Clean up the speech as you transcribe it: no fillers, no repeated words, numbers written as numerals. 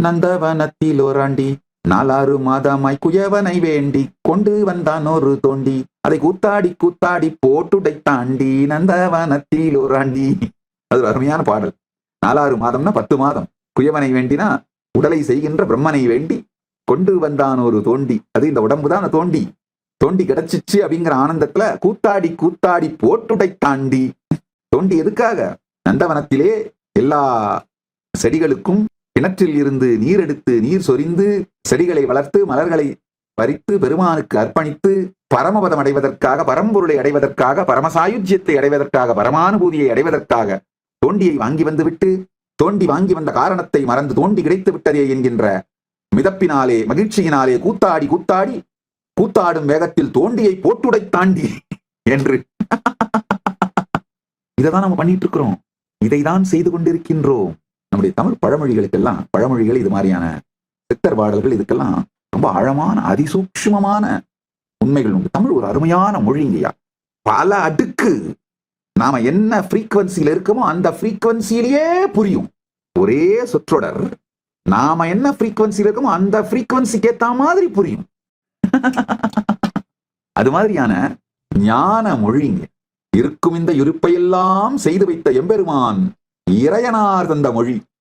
நந்தவனத்தில் ஓராண்டி 4 மாதமாய் குயவனை வேண்டி கொண்டு வந்தான் ஒரு தோண்டி, அதை கூத்தாடி கூத்தாடி போட்டுடை தாண்டி நந்தவனத்தில் ஓராண்டி. அது ஒரு அருமையான பாடல். 4 மாதம்னா 10 மாதம். குயவனை வேண்டினா உடலை செய்கின்ற பிரம்மனை வேண்டி கொண்டு வந்தான் ஒரு தோண்டி. அது இந்த உடம்பு தான் தோண்டி. தோண்டி கிடைச்சிச்சு அப்படிங்கிற ஆனந்தத்துல கூத்தாடி கூத்தாடி போட்டுடை தாண்டி. தோண்டி எதுக்காக? நந்தவனத்திலே எல்லா செடிகளுக்கும் கிணற்றில் இருந்து நீர் எடுத்து நீர் சொரிந்து செடிகளை வளர்த்து மலர்களை பறித்து பெருமானுக்கு அர்ப்பணித்து பரமபதம் அடைவதற்காக, பரம்பொருளை அடைவதற்காக, பரமசாயுஜ்யத்தை அடைவதற்காக, பரமானுபூதியை அடைவதற்காக தோண்டியை வாங்கி வந்து விட்டு, தோண்டி வாங்கி வந்த காரணத்தை மறந்து தோண்டி கிடைத்து விட்டதே என்கின்ற மிதப்பினாலே மகிழ்ச்சியினாலே கூத்தாடி கூத்தாடி கூத்தாடும் வேகத்தில் தோண்டியை போட்டுடை தாண்டி என்று இதைதான் நம்ம பண்ணிட்டு இருக்கிறோம். இதைதான் செய்து கொண்டிருக்கின்றோம். நம்முடைய தமிழ் பழமொழிகளுக்கெல்லாம், பழமொழிகள் இது மாதிரியான சித்தர் பாடல்கள், இதுக்கெல்லாம் ரொம்ப ஆழமான அதிசூக்ஷ்மமான உண்மைகள் உண்டு. தமிழ் ஒரு அருமையான மொழிங்கய்யா. பல அடுக்கு. நாம என்ன ஃப்ரீக்வன்சியில இருக்கோமோ அந்த ஃப்ரீக்வன்சியிலேயே புரியும். ஒரே சொற்றொடர் நாம என்ன ஃப்ரீக்வன்சியில இருக்கோமோ அந்த ஃப்ரீக்வன்சிக்கு ஏத்த மாதிரி புரியும். அது மாதிரியான ஞான மொழிங்க. இருக்கும் இந்த இருப்பையெல்லாம் செய்து வைத்த எம்பெருமான் இறையனார் தந்த மொழி.